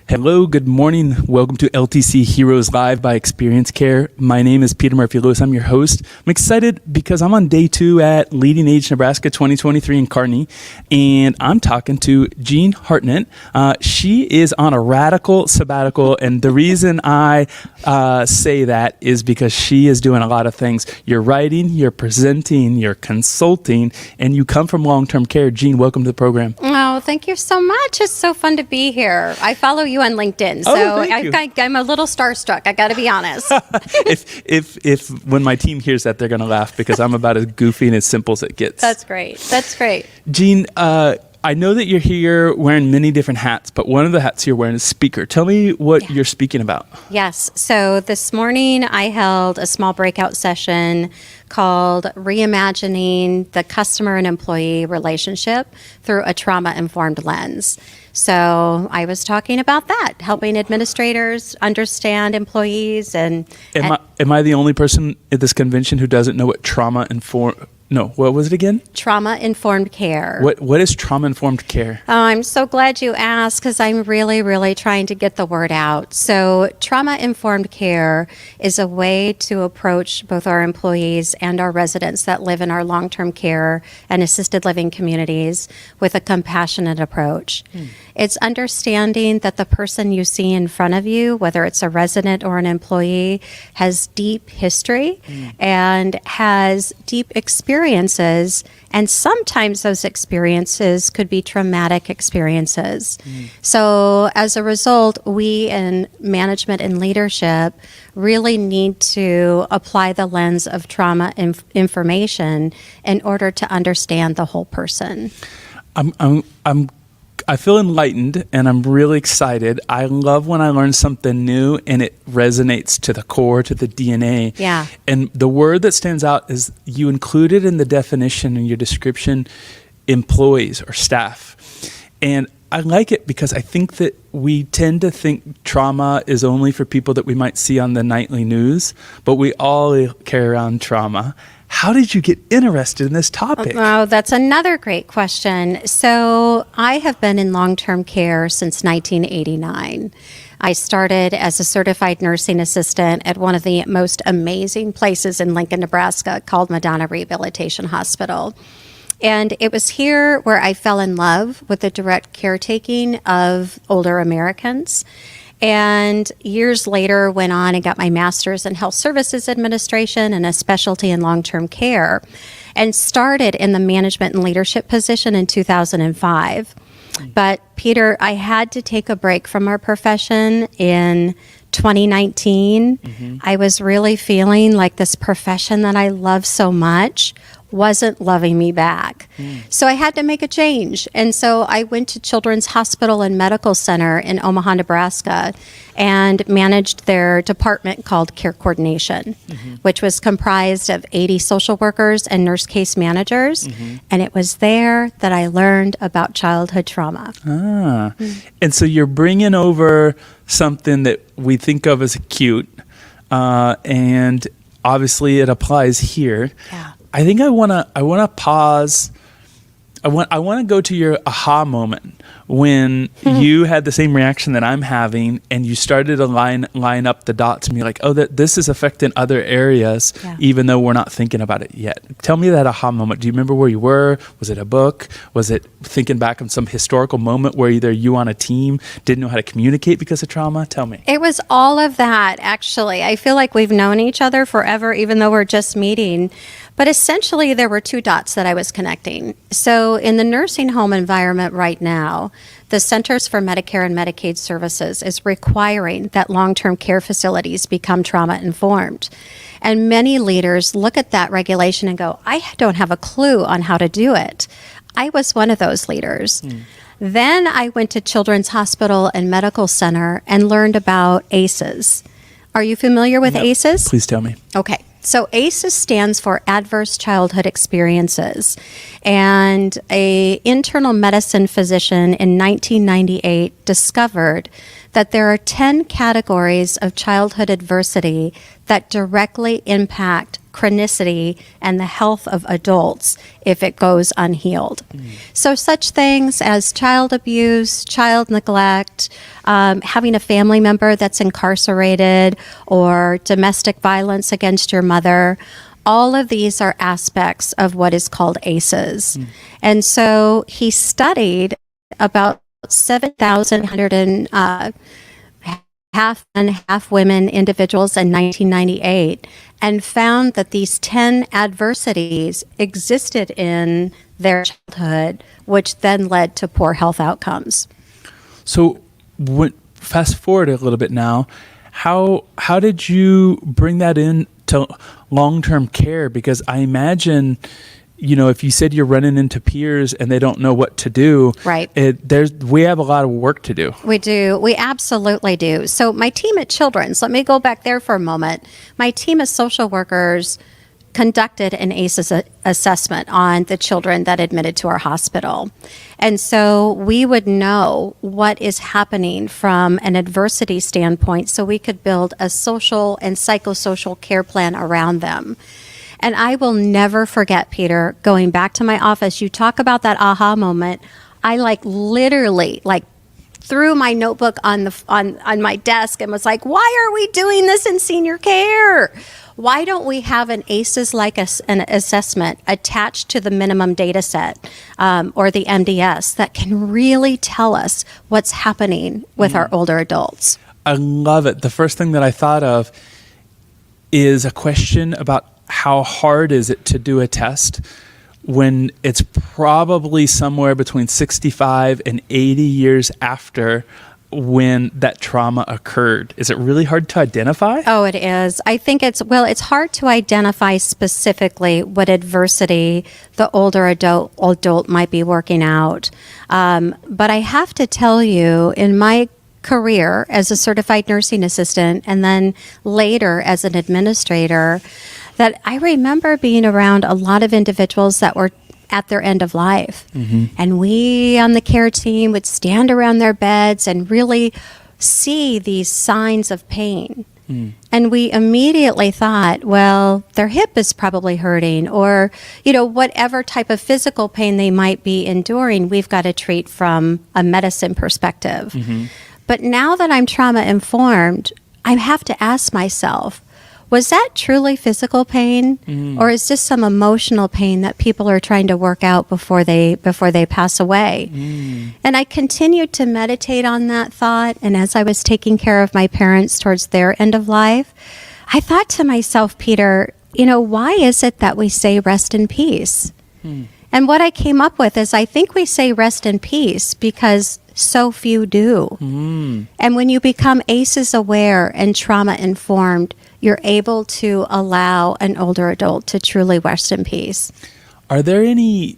Hello, good morning. Welcome to LTC Heroes Live by Experience Care. My name is Peter Murphy-Lewis. I'm your host. I'm excited because I'm on day 2 at Leading Age Nebraska 2023 in Kearney, and I'm talking to Jean Hartnett. She is on a radical sabbatical, and the reason I say that is because she is doing a lot of things. You're writing, you're presenting, you're consulting, and you come from long-term care. Jean, welcome to the program. Oh, thank you so much. It's so fun to be here. I follow you on LinkedIn, so I'm a little starstruck. I got to be honest. if when my team hears that, they're going to laugh because I'm about as goofy and as simple as it gets. That's great. That's great. Jean, I know that you're here wearing many different hats, but one of the hats you're wearing is speaker. Tell me what you're speaking about. Yes. So this morning I held a small breakout session called Reimagining the Customer and Employee Relationship Through a Trauma-Informed Lens. So I was talking about that, helping administrators understand employees and... Am I the only person at this convention who doesn't know what trauma-informed... No, what was it again? Trauma-informed care. What is trauma-informed care? Oh, I'm so glad you asked because I'm really trying to get the word out. So trauma-informed care is a way to approach both our employees and our residents that live in our long-term care and assisted living communities with a compassionate approach. It's understanding that the person you see in front of you, whether it's a resident or an employee, has deep history and has deep experiences, and sometimes those experiences could be traumatic experiences. So as a result, we in management and leadership really need to apply the lens of trauma information in order to understand the whole person. I feel enlightened and I'm really excited. I love when I learn something new and it resonates to the core, to the DNA. Yeah. And the word that stands out is you included in the definition in your description, employees or staff. And I like it because I think that we tend to think trauma is only for people that we might see on the nightly news, but we all carry around trauma. How did you get interested in this topic? Oh, that's another great question. So I have been in long-term care since 1989. I started as a certified nursing assistant at one of the most amazing places in Lincoln, Nebraska called Madonna Rehabilitation Hospital. And it was here where I fell in love with the direct caretaking of older Americans. And years later went on and got my master's in health services administration and a specialty in long-term care, and started in the management and leadership position in 2005. But Peter, I had to take a break from our profession in 2019. I was really feeling like this profession that I love so much wasn't loving me back. So I had to make a change. And so I went to Children's Hospital and Medical Center in Omaha, Nebraska, and managed their department called Care Coordination, which was comprised of 80 social workers and nurse case managers. And it was there that I learned about childhood trauma. And so you're bringing over something that we think of as acute, and obviously it applies here. Yeah. I think I wanna pause. I want to go to your aha moment when you had the same reaction that I'm having, and you started to line up the dots and be like, oh, this is affecting other areas, even though we're not thinking about it yet. Tell me that aha moment. Do you remember where you were? Was it a book? Was it thinking back on some historical moment where either you on a team didn't know how to communicate because of trauma? Tell me. It was all of that, actually. I feel like we've known each other forever, even though we're just meeting. But essentially, there were two dots that I was connecting. So in the nursing home environment right now, the Centers for Medicare and Medicaid Services is requiring that long-term care facilities become trauma-informed. And many leaders look at that regulation and go, I don't have a clue on how to do it. I was one of those leaders. Then I went to Children's Hospital and Medical Center and learned about ACEs. Are you familiar with ACEs? Please tell me. Okay. So ACEs stands for Adverse Childhood Experiences. And an internal medicine physician in 1998 discovered that there are 10 categories of childhood adversity that directly impact chronicity and the health of adults if it goes unhealed. So such things as child abuse, child neglect, having a family member that's incarcerated, or domestic violence against your mother, all of these are aspects of what is called ACEs. And so he studied about 7,100 half men, half women individuals in 1998, and found that these 10 adversities existed in their childhood, which then led to poor health outcomes. So fast forward a little bit now, how did you bring that into long-term care? Because I imagine, if you said you're running into peers and they don't know what to do, right? We have a lot of work to do. We do. We absolutely do. So my team at Children's, let me go back there for a moment. My team of social workers conducted an ACEs assessment on the children that admitted to our hospital. And so we would know what is happening from an adversity standpoint so we could build a social and psychosocial care plan around them. And I will never forget, Peter, going back to my office, you talk about that aha moment. I literally threw my notebook on my desk and was like, why are we doing this in senior care? Why don't we have an ACEs-like an assessment attached to the minimum data set or the MDS that can really tell us what's happening with our older adults? I love it. The first thing that I thought of is a question about how hard is it to do a test when it's probably somewhere between 65 and 80 years after when that trauma occurred. Is it really hard to identify? Oh, it is. I think it's hard to identify specifically what adversity the older adult might be working out. But I have to tell you, in my career as a certified nursing assistant and then later as an administrator, that I remember being around a lot of individuals that were at their end of life. And we on the care team would stand around their beds and really see these signs of pain. And we immediately thought, well, their hip is probably hurting, or, whatever type of physical pain they might be enduring, we've got to treat from a medicine perspective. But now that I'm trauma informed, I have to ask myself, was that truly physical pain, or is this some emotional pain that people are trying to work out before they pass away? And I continued to meditate on that thought. And as I was taking care of my parents towards their end of life, I thought to myself, Peter, why is it that we say rest in peace? And what I came up with is I think we say rest in peace because so few do. And when you become ACEs aware and trauma informed, you're able to allow an older adult to truly rest in peace. Are there any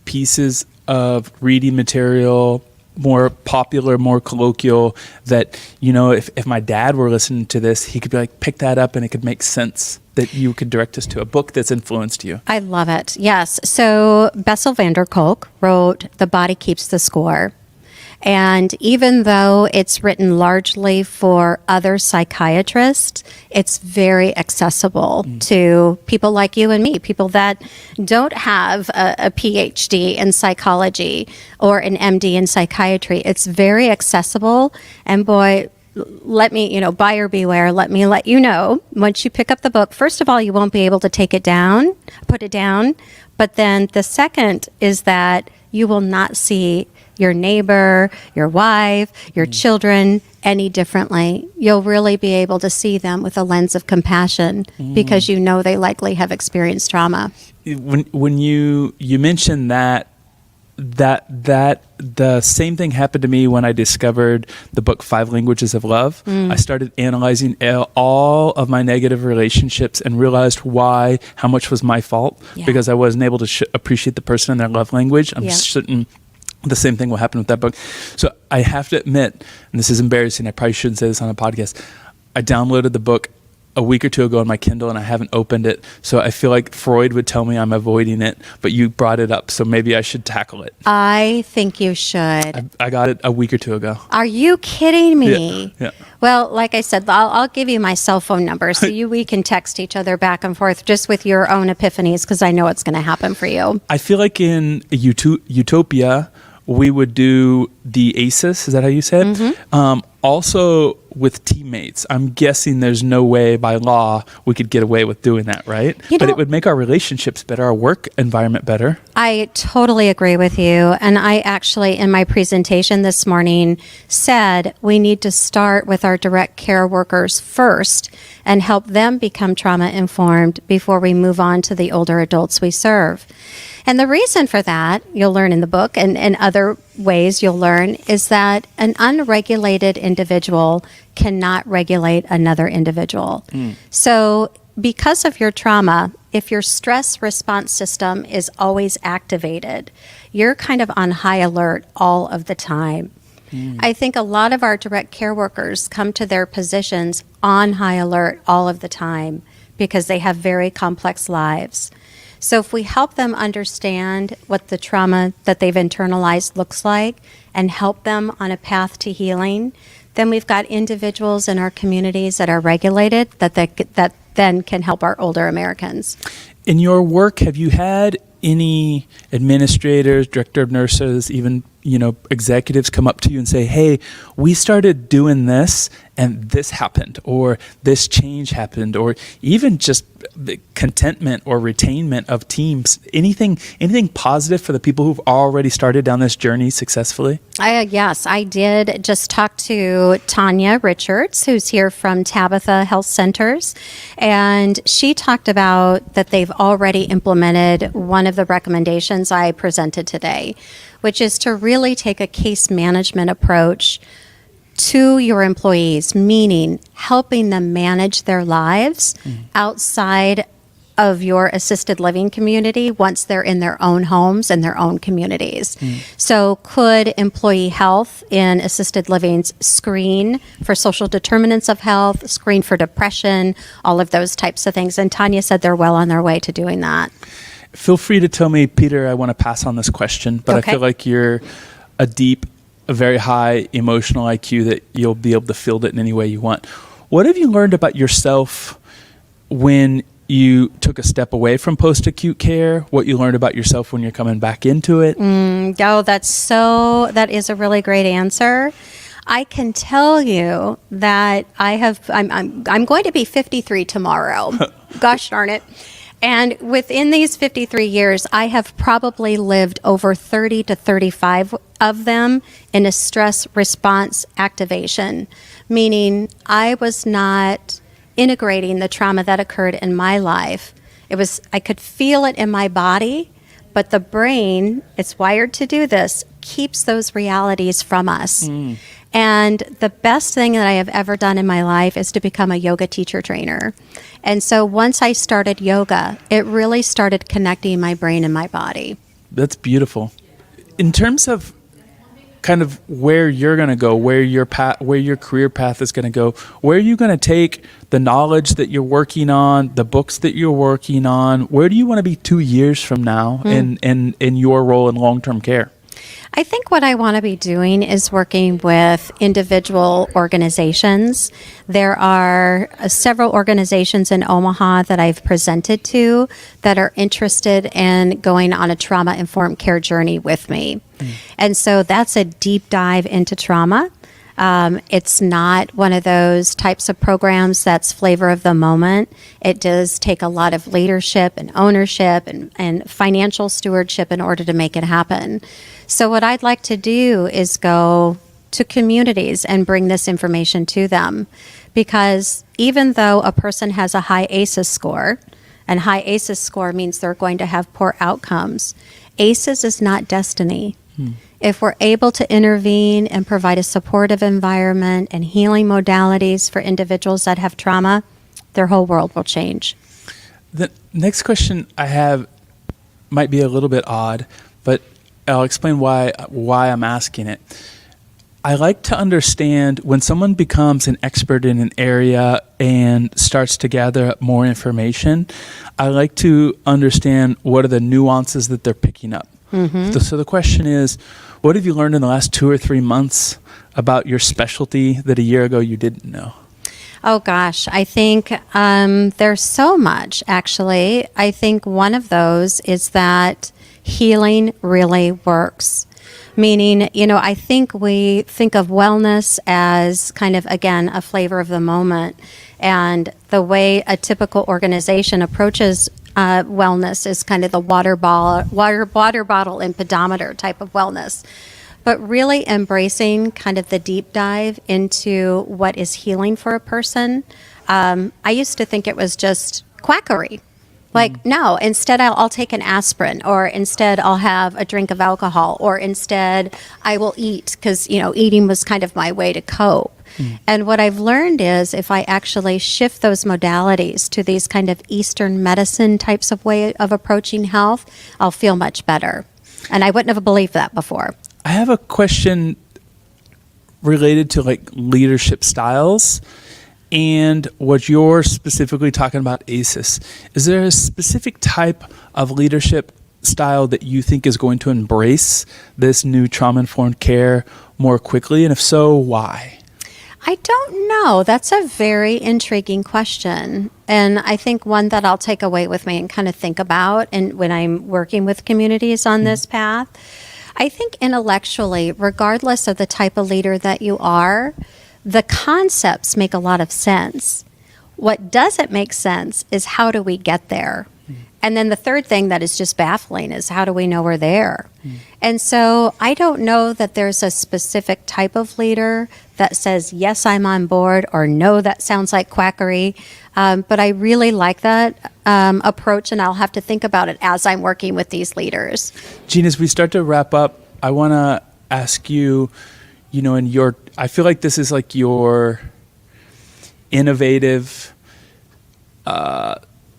pieces of reading material, more popular, more colloquial, that, if my dad were listening to this, he could be like, pick that up and it could make sense, that you could direct us to a book that's influenced you? I love it. Yes. So Bessel van der Kolk wrote The Body Keeps the Score. And even though it's written largely for other psychiatrists, it's very accessible to people like you and me, people that don't have a PhD in psychology or an MD in psychiatry. It's very accessible. And boy, let me, buyer beware, let me let you know, once you pick up the book, first of all, you won't be able to put it down. But then the second is that you will not see your neighbor, your wife, your children any differently. You'll really be able to see them with a lens of compassion because they likely have experienced trauma. When you mentioned that the same thing happened to me when I discovered the book 5 Languages of Love. I started analyzing all of my negative relationships and realized how much was my fault because I wasn't able to appreciate the person in their love language. I'm certain the same thing will happen with that book. So I have to admit, and this is embarrassing, I probably shouldn't say this on a podcast, I downloaded the book a week or two ago on my Kindle and I haven't opened it. So I feel like Freud would tell me I'm avoiding it, but you brought it up. So maybe I should tackle it. I think you should. I got it a week or two ago. Are you kidding me? Yeah. Well, like I said, I'll give you my cell phone number so we can text each other back and forth just with your own epiphanies, because I know it's going to happen for you. I feel like in Utopia, we would do the ACEs. Is that how you said? Mm-hmm. Also with teammates, I'm guessing there's no way by law we could get away with doing that, right? But it would make our relationships better, our work environment better. I totally agree with you. And I actually, in my presentation this morning, said we need to start with our direct care workers first and help them become trauma informed before we move on to the older adults we serve. And the reason for that, you'll learn in the book, and other ways you'll learn, is that an unregulated individual cannot regulate another individual. So because of your trauma, if your stress response system is always activated, you're kind of on high alert all of the time. I think a lot of our direct care workers come to their positions on high alert all of the time because they have very complex lives. So if we help them understand what the trauma that they've internalized looks like and help them on a path to healing, then we've got individuals in our communities that are regulated that then can help our older Americans. In your work, have you had any administrators, director of nurses, even executives come up to you and say, hey, we started doing this and this happened, or this change happened, or even just the contentment or retainment of teams? Anything positive for the people who've already started down this journey successfully? Yes, I did just talk to Tanya Richards, who's here from Tabitha Health Centers, and she talked about that they've already implemented one of the recommendations I presented today, which is to really take a case management approach to your employees, meaning helping them manage their lives outside of your assisted living community once they're in their own homes and their own communities. So could employee health in assisted livings screen for social determinants of health, screen for depression, all of those types of things? And Tanya said they're well on their way to doing that. Feel free to tell me, Peter, I want to pass on this question, but Okay. I feel like you're a very high emotional IQ that you'll be able to field it in any way you want. What have you learned about yourself when you took a step away from post-acute care? What you learned about yourself when you're coming back into it? That is a really great answer. I can tell you that I'm going to be 53 tomorrow. Gosh darn it. And within these 53 years, I have probably lived over 30 to 35 of them in a stress response activation, meaning I was not integrating the trauma that occurred in my life. I could feel it in my body, but the brain, it's wired to do this, keeps those realities from us. And the best thing that I have ever done in my life is to become a yoga teacher trainer. And so once I started yoga, it really started connecting my brain and my body. That's beautiful. In terms of kind of where you're going to go, where your career path is going to go, where are you going to take the knowledge that you're working on, the books that you're working on? Where do you want to be 2 years from now in your role in long-term care? I think what I want to be doing is working with individual organizations. There are several organizations in Omaha that I've presented to that are interested in going on a trauma-informed care journey with me. And so that's a deep dive into trauma. It's not one of those types of programs that's flavor of the moment. It does take a lot of leadership and ownership and financial stewardship in order to make it happen. So what I'd like to do is go to communities and bring this information to them, because even though a person has a high ACEs score, and high ACEs score means they're going to have poor outcomes, ACEs is not destiny. If we're able to intervene and provide a supportive environment and healing modalities for individuals that have trauma, their whole world will change. The next question I have might be a little bit odd, but I'll explain why I'm asking it. I like to understand when someone becomes an expert in an area and starts to gather up more information, I like to understand what are the nuances that they're picking up. So the question is, what have you learned in the last 2 or 3 months about your specialty that a year ago you didn't know? Oh gosh, I think there's so much, actually. I think one of those is that healing really works. Meaning, I think we think of wellness as kind of, again, a flavor of the moment. And the way a typical organization approaches wellness is kind of the water bottle and pedometer type of wellness. But really embracing kind of the deep dive into what is healing for a person. I used to think it was just quackery. Like, no, instead I'll take an aspirin, or instead I'll have a drink of alcohol, or instead I will eat, because, eating was kind of my way to cope. And what I've learned is if I actually shift those modalities to these kind of Eastern medicine types of way of approaching health, I'll feel much better. And I wouldn't have believed that before. I have a question related to like leadership styles. And what you're specifically talking about, ACEs, is there a specific type of leadership style that you think is going to embrace this new trauma-informed care more quickly? And if so, why? I don't know. That's a very intriguing question. And I think one that I'll take away with me and kind of think about and when I'm working with communities on this path. I think intellectually, regardless of the type of leader that you are, the concepts make a lot of sense. What doesn't make sense is how do we get there? And then the third thing that is just baffling is how do we know we're there? And so I don't know that there's a specific type of leader that says, yes, I'm on board, or no, that sounds like quackery. But I really like that approach, and I'll have to think about it as I'm working with these leaders. Jean, as we start to wrap up, I want to ask you, I feel like this is like your innovative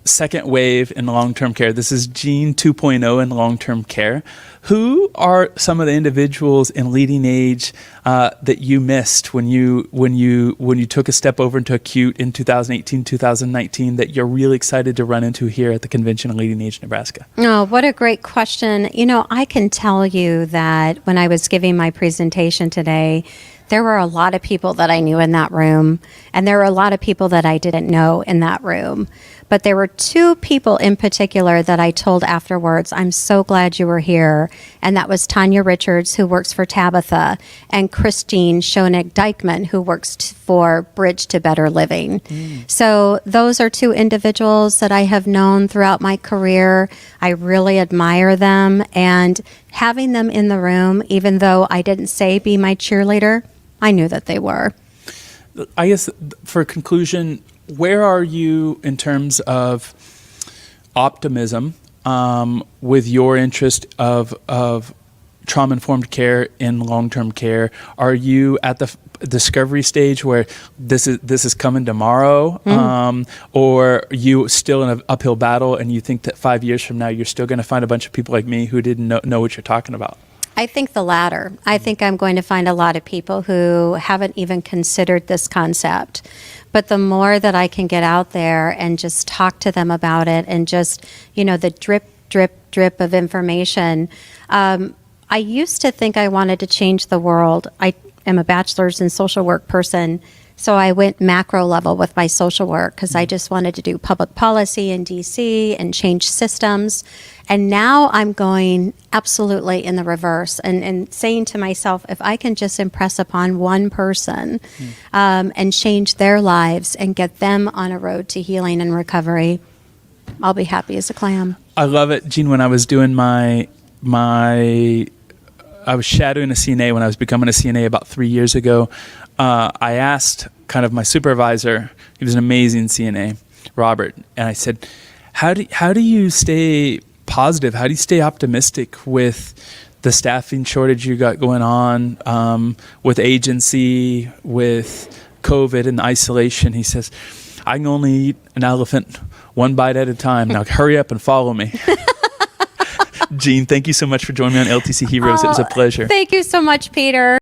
second wave in long-term care. This is Jean 2.0 in long-term care. Who are some of the individuals in leading age that you missed when you took a step over into acute in 2018, 2019 that you're really excited to run into here at the Convention on Leading Age Nebraska? Oh, what a great question. I can tell you that when I was giving my presentation today, there were a lot of people that I knew in that room, and there were a lot of people that I didn't know in that room. But there were 2 people in particular that I told afterwards, I'm so glad you were here. And that was Tanya Richards, who works for Tabitha, and Christine Schoenig-Dykman, who works for Bridge to Better Living. So those are 2 individuals that I have known throughout my career. I really admire them. And having them in the room, even though I didn't say be my cheerleader, I knew that they were. I guess for conclusion, where are you in terms of optimism with your interest of trauma-informed care in long-term care? Are you at the discovery stage where this is coming tomorrow, or are you still in an uphill battle and you think that 5 years from now you're still going to find a bunch of people like me who didn't know what you're talking about? I think the latter. I think I'm going to find a lot of people who haven't even considered this concept. But the more that I can get out there and just talk to them about it and just, the drip, drip, drip of information. I used to think I wanted to change the world. I am a bachelor's in social work person. So I went macro level with my social work because I just wanted to do public policy in DC and change systems. And now I'm going absolutely in the reverse and saying to myself, if I can just impress upon one person and change their lives and get them on a road to healing and recovery, I'll be happy as a clam. I love it, Jean. When I was doing I was shadowing a CNA when I was becoming a CNA about 3 years ago. I asked kind of my supervisor, he was an amazing CNA, Robert, and I said, how do you stay positive? How do you stay optimistic with the staffing shortage you got going on, with agency, with COVID and isolation? He says, I can only eat an elephant one bite at a time. Now hurry up and follow me. Jean, thank you so much for joining me on LTC Heroes. It was a pleasure. Thank you so much, Peter.